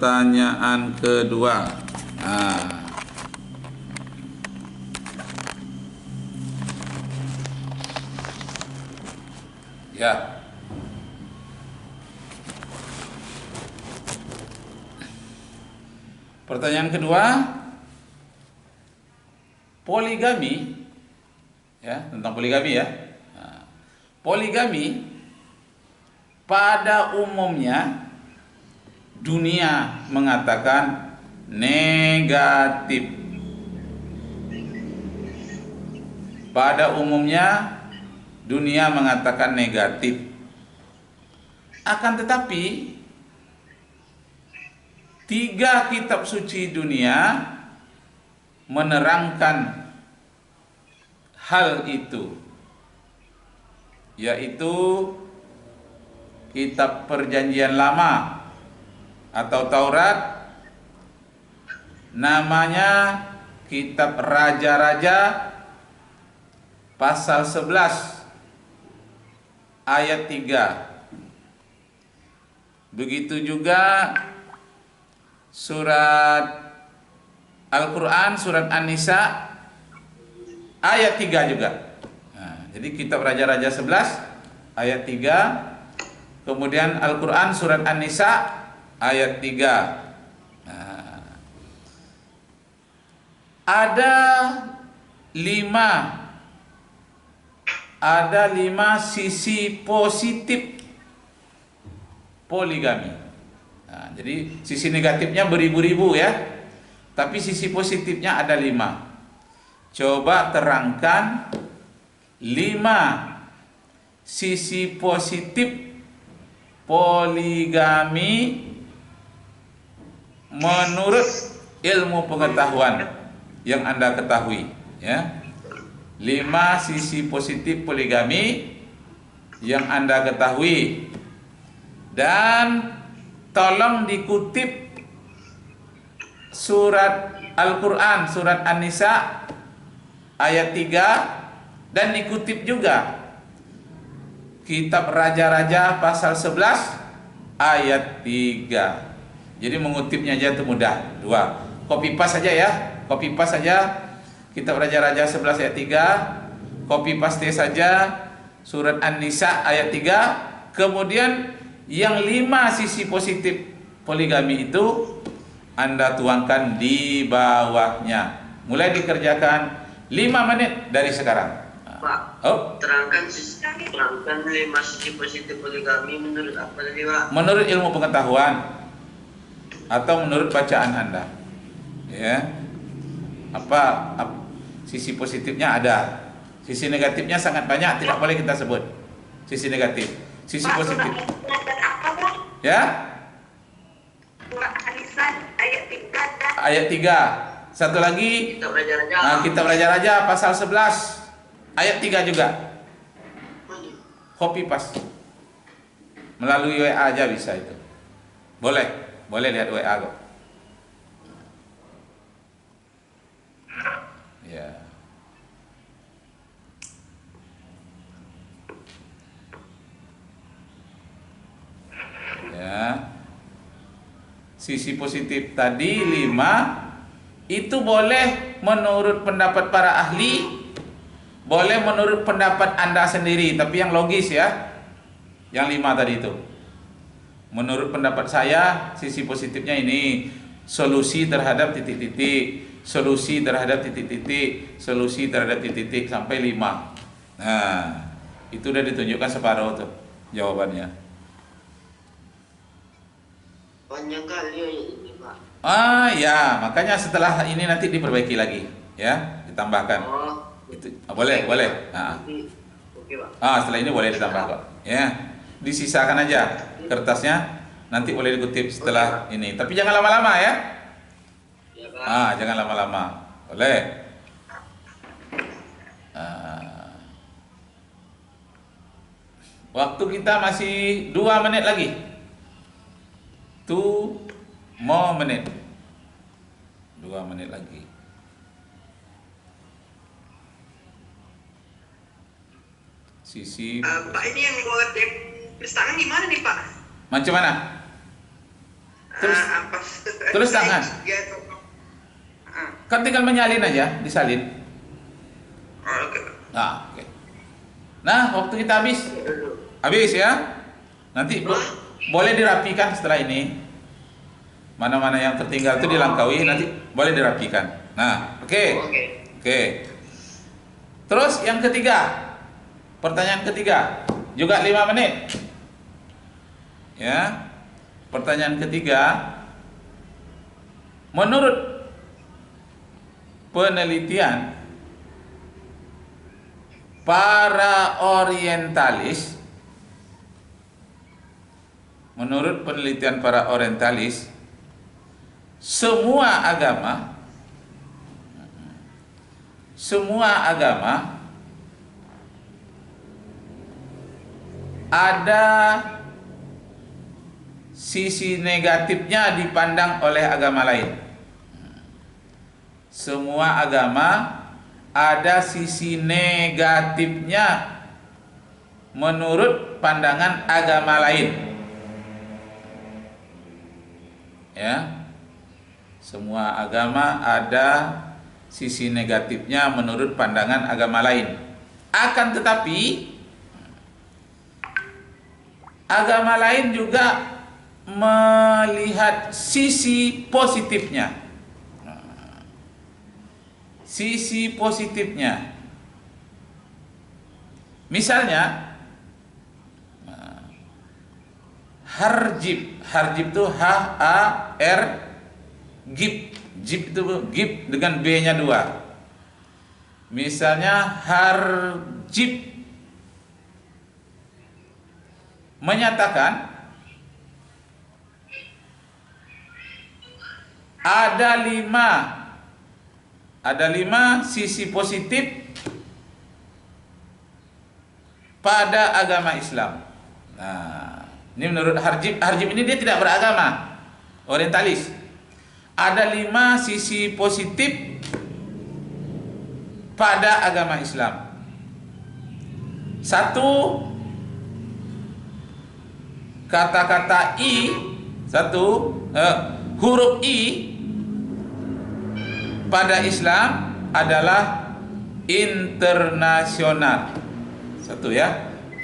pertanyaan kedua. Ya. Pertanyaan kedua, poligami, ya, tentang poligami ya. Poligami pada umumnya dunia mengatakan negatif. Pada umumnya dunia mengatakan negatif. Akan tetapi 3 kitab suci dunia menerangkan hal itu, yaitu kitab Perjanjian Lama atau Taurat, namanya kitab Raja-Raja pasal 11 ayat 3. Begitu juga surat Al-Quran, surat An-Nisa ayat 3 juga. Jadi kitab Raja-Raja 11 ayat 3, kemudian Al-Quran surat An-Nisa ayat 3. Ada 5 sisi positif poligami. Jadi sisi negatifnya beribu-ribu ya, tapi sisi positifnya ada 5. Coba terangkan 5 sisi positif poligami menurut ilmu pengetahuan yang Anda ketahui ya. 5 sisi positif poligami yang Anda ketahui, dan tolong dikutip surat Al-Quran surat An-Nisa ayat 3, dan dikutip juga kitab Raja-Raja pasal 11 ayat 3. Jadi mengutipnya aja itu mudah. 2. Copy paste saja ya. Copy paste saja kitab Raja-Raja 11 ayat 3. Copy paste saja surat An-Nisa ayat 3. Kemudian yang 5 sisi positif poligami itu Anda tuangkan di bawahnya. Mulai dikerjakan 5 menit dari sekarang. Pak, terangkan 5 sisi positif poligami menurut apa tadi, Pak? Menurut ilmu pengetahuan atau menurut bacaan Anda. Ya. Apa sisi positifnya ada. Sisi negatifnya sangat banyak, tidak boleh kita sebut. Sisi negatif. Sisi Pak, positif. Apa, Pak? Ya? Surat An-Nisa ayat 3 dan Ayat 3. Satu lagi Kitab Raja-Raja. kitab Raja-Raja pasal 11 ayat 3 juga. Copy paste. Melalui WA aja bisa itu. Boleh lihat WA kok. Ya. Ya. Sisi positif tadi 5 itu boleh menurut pendapat para ahli, boleh menurut pendapat Anda sendiri, tapi yang logis ya. Yang 5 tadi itu. Menurut pendapat saya, sisi positifnya ini solusi terhadap titik-titik, solusi terhadap titik-titik, solusi terhadap titik-titik sampai 5. Nah, itu udah ditunjukkan separuh tuh jawabannya. Banyak kali ini, Pak. Ya, makanya setelah ini nanti diperbaiki lagi, ya, ditambahkan. Oh, Itu boleh. oke, Pak. Setelah ini boleh ditambah kok, ya. Disisakan aja kertasnya, nanti boleh dikutip setelah ini. Tapi jangan lama-lama ya. Ya, Pak. Jangan lama-lama, boleh. Waktu kita masih 2 menit lagi. 2 more menit. 2 menit lagi. Sisi Pak, ini yang buat yang tulis tangan gimana nih, Pak? macam mana? Tulis tangan. Kan tinggal menyalin aja, disalin. Oke. Nah, oke. Nah, waktu kita habis. Habis ya. Nanti boleh dirapikan setelah ini. Mana-mana yang tertinggal itu dilangkaui, nanti boleh dirapikan. Nah, oke. Oke. Terus yang ketiga. Pertanyaan ketiga, juga 5 menit. Ya. Pertanyaan ketiga, menurut penelitian para orientalis, semua agama ada sisi negatifnya dipandang oleh agama lain. Semua agama ada sisi negatifnya menurut pandangan agama lain. Ya. Semua agama ada sisi negatifnya menurut pandangan agama lain. Akan tetapi agama lain juga melihat sisi positifnya. Sisi positifnya. Misalnya harjib itu H-A-R Jib itu gib dengan B-nya 2. Misalnya harjib menyatakan ada 5 sisi positif pada agama Islam. Nah, ini menurut Harjib. Harjib ini dia tidak beragama, orientalis. Ada 5 sisi positif pada agama Islam. 1, kata-kata huruf I pada Islam adalah internasional. 1 ya.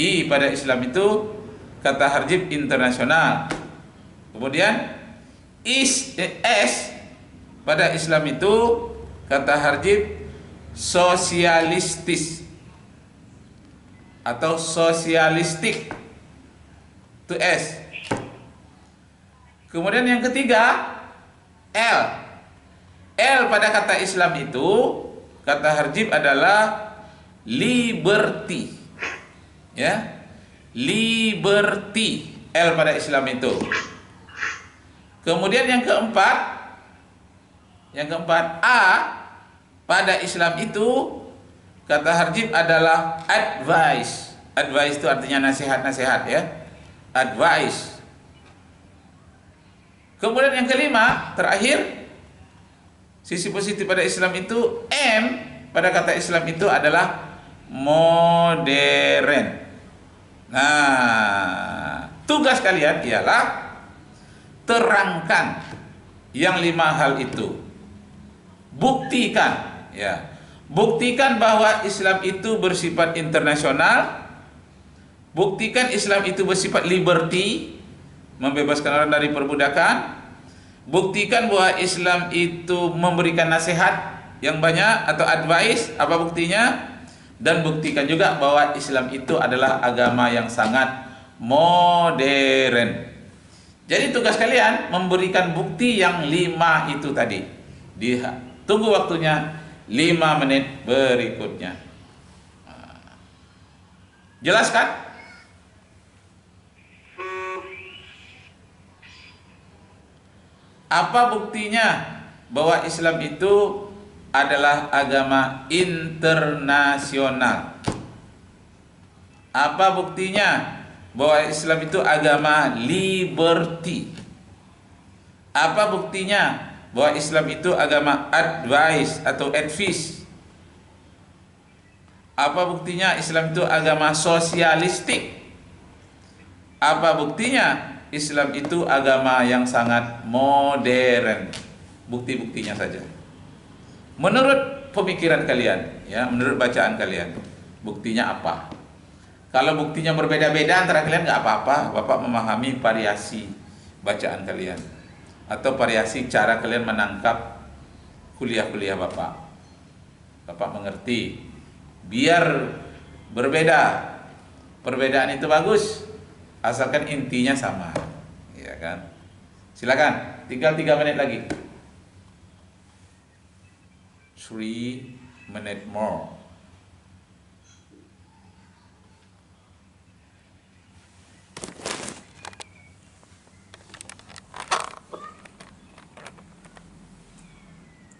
I pada Islam itu kata Harjib internasional. Kemudian S pada Islam itu kata Harjib sosialistis atau sosialistik. Itu S. Kemudian yang ketiga L. L pada kata Islam itu kata Harjib adalah liberty. Ya. Liberty. L pada Islam itu. Kemudian yang keempat A pada Islam itu kata Harjib adalah advice. Advice itu artinya nasihat-nasihat ya. Advice. Kemudian yang kelima, terakhir, sisi positif pada Islam itu M pada kata Islam itu adalah modern. Nah, tugas kalian ialah terangkan yang 5 hal itu. Buktikan ya. Buktikan bahwa Islam itu bersifat internasional. Buktikan Islam itu bersifat liberty, membebaskan orang dari perbudakan. Buktikan bahwa Islam itu memberikan nasihat yang banyak atau advice, apa buktinya? Dan buktikan juga bahwa Islam itu adalah agama yang sangat modern. Jadi tugas kalian memberikan bukti yang 5 itu tadi. Tunggu waktunya 5 menit berikutnya. Jelaskan? Apa buktinya bahwa Islam itu adalah agama internasional? Apa buktinya bahwa Islam itu agama liberty? Apa buktinya bahwa Islam itu agama advice atau advice? Apa buktinya Islam itu agama sosialistik? Apa buktinya Islam itu agama yang sangat modern. Bukti-buktinya saja. Menurut pemikiran kalian, ya, menurut bacaan kalian, buktinya apa? Kalau buktinya berbeda-beda antara kalian nggak apa-apa, Bapak memahami variasi bacaan kalian atau variasi cara kalian menangkap kuliah-kuliah Bapak. Bapak mengerti. Biar berbeda, perbedaan itu bagus, asalkan intinya sama, ya kan? Silakan, tinggal 3 menit lagi. 3 minutes more.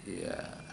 Ya.